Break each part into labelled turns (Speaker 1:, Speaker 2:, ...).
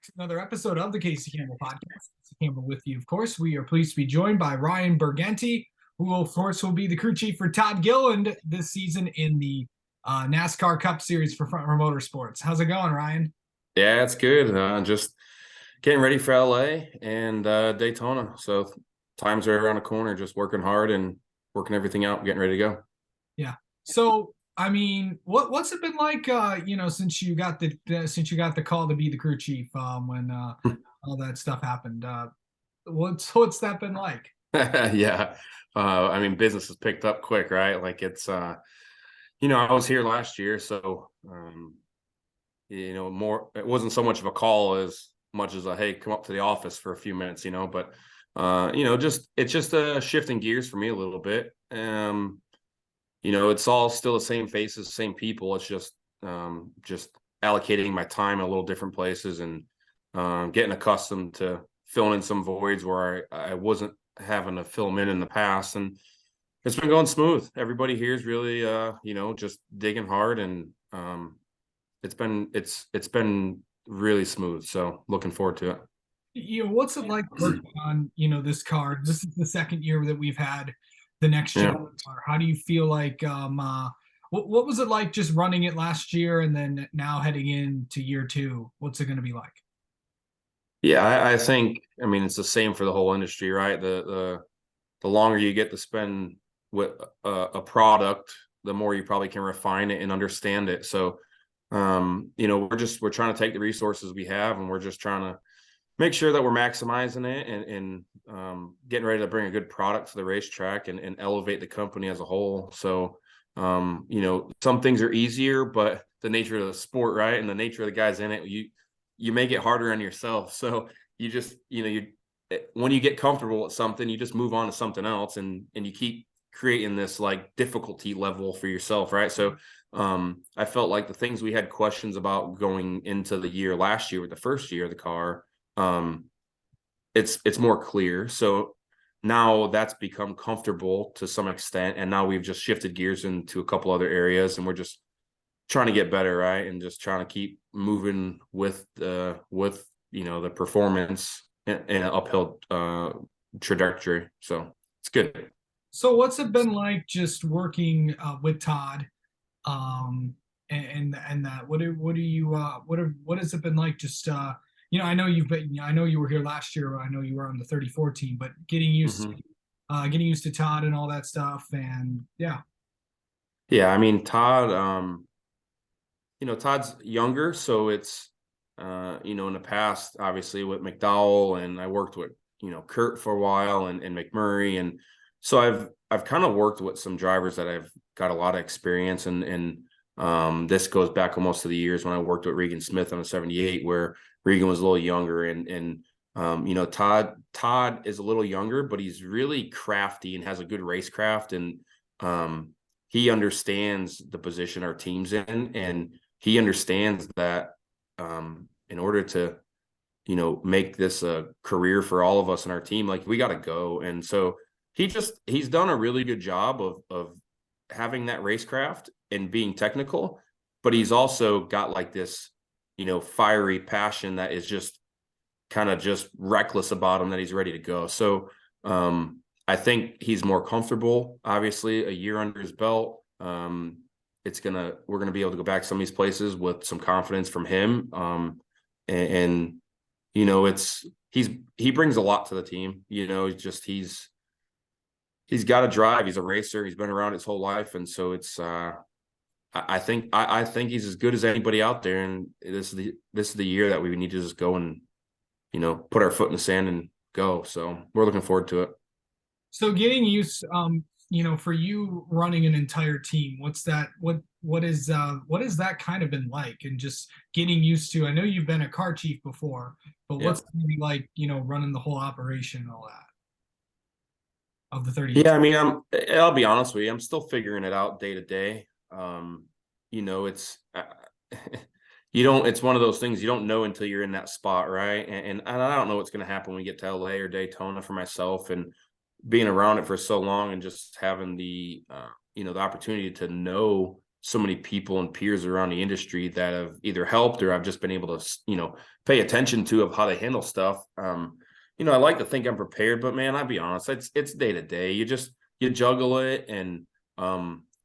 Speaker 1: to another episode of the Casey Campbell Podcast. Casey Campbell with you, of course. We are pleased to be joined by Ryan Bergenty, who, of course, will be the crew chief for Todd Gilliland this season in the NASCAR Cup Series for Front Row Motorsports. How's it going, Ryan?
Speaker 2: Yeah, it's good. Just getting ready for LA and Daytona. So times are around the corner, just working hard and working everything out, getting ready to go.
Speaker 1: Yeah. So, I mean, what's it been like? Since you got the call to be the crew chief when all that stuff happened. What's that been like?
Speaker 2: Yeah. I mean, business has picked up quick, right? Like it's I was here last year, so more it wasn't so much of a call as much as a hey, come up to the office for a few minutes, but just it's just a shifting gears for me a little bit. It's all still the same faces, same people. It's just allocating my time in a little different places and getting accustomed to filling in some voids where I wasn't having to fill them in the past. And it's been going smooth. Everybody here is really, just digging hard, and it's been really smooth. So looking forward to it.
Speaker 1: What's it like working on this car? This is the second year that we've had the next gen car. How do you feel like what was it like just running it last year and then now heading into year two? What's it going to be like?
Speaker 2: Yeah, I think it's the same for the whole industry, right? The longer you get to spend with a product, the more you probably can refine it and understand it. So we're trying to take the resources we have, and we're just trying to make sure that we're maximizing it and getting ready to bring a good product to the racetrack and elevate the company as a whole. So, some things are easier, but the nature of the sport, right, and the nature of the guys in it, you make it harder on yourself. So you just, when you get comfortable with something, you just move on to something else, and you keep creating this like difficulty level for yourself, right? So I felt like the things we had questions about going into the year last year with the first year of the car, it's more clear. So now that's become comfortable to some extent, and now we've just shifted gears into a couple other areas, and we're just trying to get better, right? And just trying to keep moving with the performance in an uphill trajectory. So it's good.
Speaker 1: So what's it been like just working with Todd? And that what has it been like just I know you were here last year. I know you were on the 34 team, but getting used to Todd and all that stuff. And yeah.
Speaker 2: Todd, Todd's younger, so it's in the past, obviously with McDowell, and I worked with Kurt for a while, and McMurray, and so I've kind of worked with some drivers that I've got a lot of experience, and this goes back almost to the years when I worked with Regan Smith on a 78, where Regan was a little younger, and Todd is a little younger, but he's really crafty and has a good racecraft, and he understands the position our team's in, and he understands that in order to make this a career for all of us in our team, like we got to go. And so he's done a really good job of having that racecraft and being technical, but he's also got like this fiery passion that is just kind of just reckless about him, that he's ready to go. So I think he's more comfortable, obviously a year under his belt. We're gonna be able to go back to some of these places with some confidence from him. He brings a lot to the team. He's got to drive. He's a racer. He's been around his whole life, and so it's. I think he's as good as anybody out there, and this is the year that we need to just go and put our foot in the sand and go. So we're looking forward to it.
Speaker 1: So getting used, for you running an entire team, what is that kind of been like, and just getting used to? I know you've been a car chief before, but what's it gonna be like, running the whole operation and all that of the 30?
Speaker 2: Yeah, I'll be honest with you, I'm still figuring it out day to day. It's it's one of those things you don't know until you're in that spot, right? And I don't know what's going to happen when we get to LA or Daytona for myself, and being around it for so long and just having the the opportunity to know so many people and peers around the industry that have either helped or I've just been able to, pay attention to of how they handle stuff. I like to think I'm prepared, but man, I'll be honest, it's day to day. You juggle it, and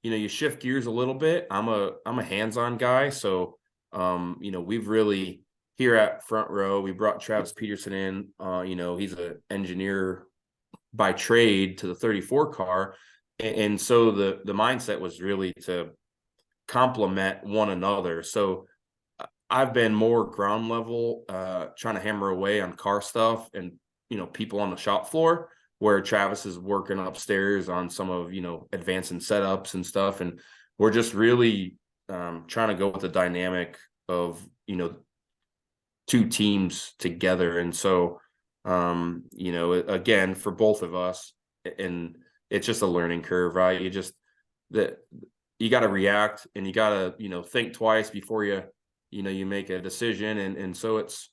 Speaker 2: you shift gears a little bit. I'm a hands-on guy, so we've really here at Front Row, we brought Travis Peterson in. He's an engineer by trade to the 34 car, and so the mindset was really to complement one another. So I've been more ground level, trying to hammer away on car stuff and people on the shop floor, where Travis is working upstairs on some of advancing setups and stuff, and we're just really trying to go with the dynamic of two teams together. And so again, for both of us, and it's just a learning curve, right? You got to react, and you got to think twice before you make a decision, and so it's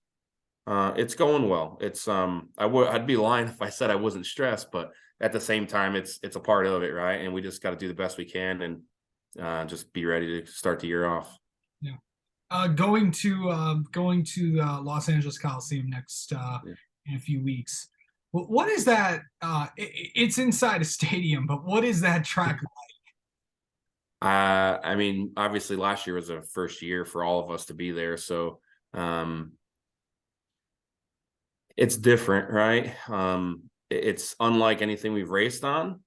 Speaker 2: going well. I'd be lying if I said I wasn't stressed, but at the same time, it's a part of it, right? And we just got to do the best we can, and just be ready to start the year off.
Speaker 1: Yeah. Going to Los Angeles Coliseum next in a few weeks. What is that? It's inside a stadium, but what is that track like?
Speaker 2: I mean, obviously last year was the first year for all of us to be there, so it's different, right? It's unlike anything we've raced on,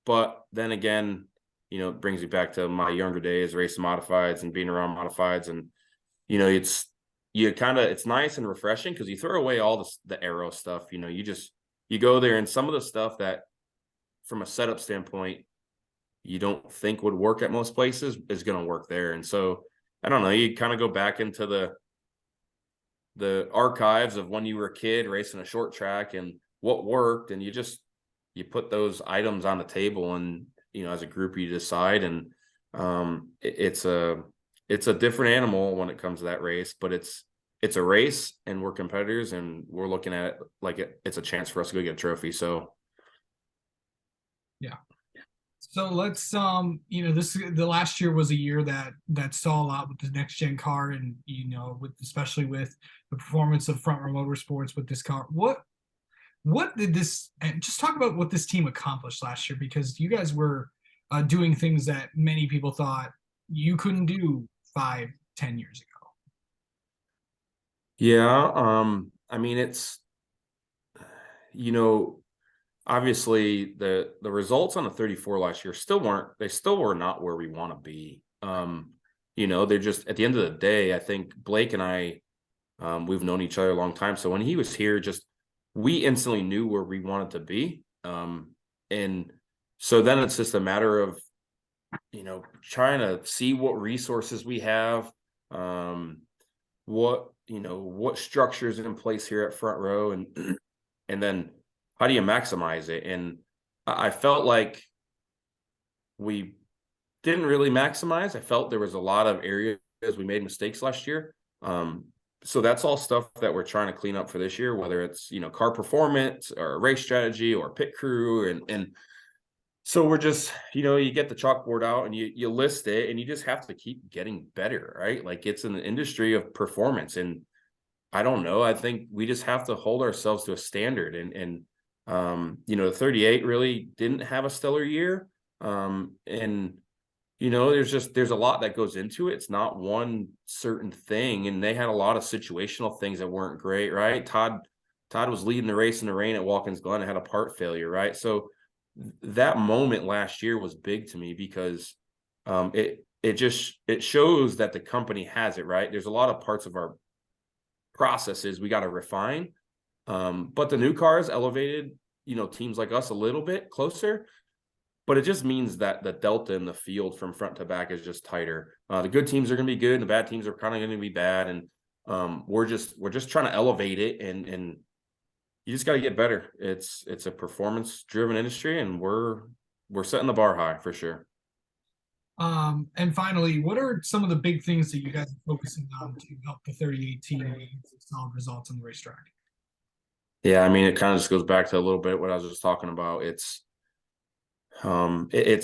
Speaker 2: but then again, it brings me back to my younger days racing modifieds and being around modifieds, and it's nice and refreshing because you throw away all the aero stuff. You go there, and some of the stuff that from a setup standpoint you don't think would work at most places is going to work there. And so I don't know, you kind of go back into the archives of when you were a kid racing a short track and what worked, and you put those items on the table, and as a group you decide. And it's a different animal when it comes to that race, but it's a race, and we're competitors, and we're looking at it like it's a chance for us to go get a trophy. So
Speaker 1: yeah. So let's the last year was a year that saw a lot with the next gen car, and especially with the performance of Front Row Motorsports with this car. What did this, and just talk about what this team accomplished last year, because you guys were doing things that many people thought you couldn't do 5-10 years ago.
Speaker 2: Yeah, I mean, it's obviously the results on the 34 last year still were not where we want to be. They're just, at the end of the day, I think Blake and I, we've known each other a long time. So when he was here, we instantly knew where we wanted to be. And so then it's just a matter of, trying to see what resources we have, what structures in place here at Front Row, and then how do you maximize it? And I felt like we didn't really maximize. I felt there was a lot of areas we made mistakes last year. So that's all stuff that we're trying to clean up for this year, whether it's, car performance or race strategy or pit crew. And so we're just, you get the chalkboard out and you list it, and you just have to keep getting better, right? Like, it's an industry of performance, and I don't know. I think we just have to hold ourselves to a standard, and the 38 really didn't have a stellar year. And there's a lot that goes into it. It's not one certain thing. And they had a lot of situational things that weren't great, right? Todd was leading the race in the rain at Watkins Glen and had a part failure, right? So that moment last year was big to me, because it shows that the company has it, right? There's a lot of parts of our processes we got to refine. But the new cars elevated, teams like us a little bit closer, but it just means that the delta in the field from front to back is just tighter. The good teams are going to be good, and the bad teams are kind of going to be bad. And we're just trying to elevate it, and you just got to get better. It's a performance driven industry, and we're setting the bar high for sure.
Speaker 1: And finally, what are some of the big things that you guys are focusing on to help the 38 team get solid results on the racetrack?
Speaker 2: Yeah, I mean, it kind of just goes back to a little bit what I was just talking about. It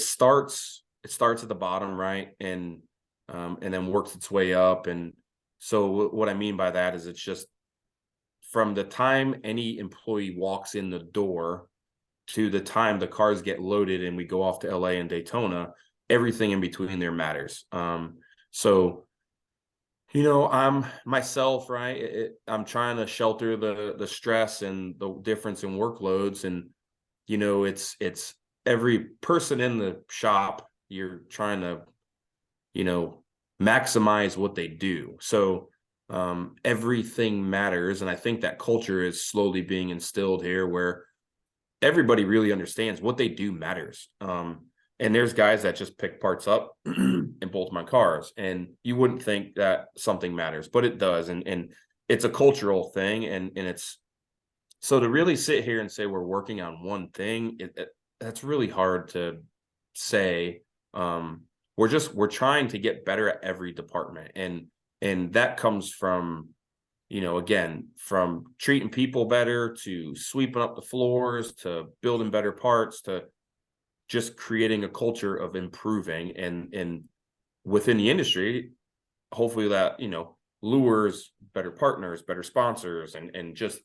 Speaker 2: starts it starts at the bottom, right? And then works its way up. And so what I mean by that is it's just from the time any employee walks in the door to the time the cars get loaded and we go off to LA and Daytona, everything in between there matters. So I'm myself, right? I'm trying to shelter the stress and the difference in workloads, and it's every person in the shop. You're trying to maximize what they do. So everything matters, and I think that culture is slowly being instilled here, where everybody really understands what they do matters. And there's guys that just pick parts up and bolt my cars, and you wouldn't think that something matters, but it does. And it's a cultural thing. And it's, so to really sit here and say we're working on one thing, that's really hard to say. We're trying to get better at every department. And that comes from, again, from treating people better, to sweeping up the floors, to building better parts, to just creating a culture of improving. And within the industry, hopefully that, lures better partners, better sponsors, and just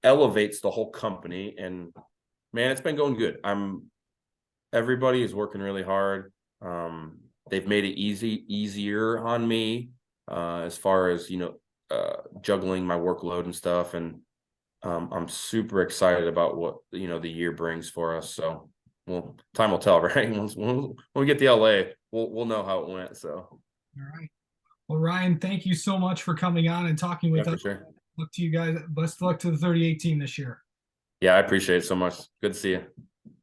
Speaker 2: elevates the whole company. And man, it's been going good. Everybody is working really hard. They've made it easier on me, as far as, juggling my workload and stuff. And I'm super excited about what, the year brings for us. So, well, time will tell, right? When we get to LA, we'll know how it went. So,
Speaker 1: All right. Well, Ryan, thank you so much for coming on and talking with
Speaker 2: yeah, for
Speaker 1: us.
Speaker 2: sure.
Speaker 1: Look to you guys. Best of luck to the 38 team this year.
Speaker 2: Yeah, I appreciate it so much. Good to see you.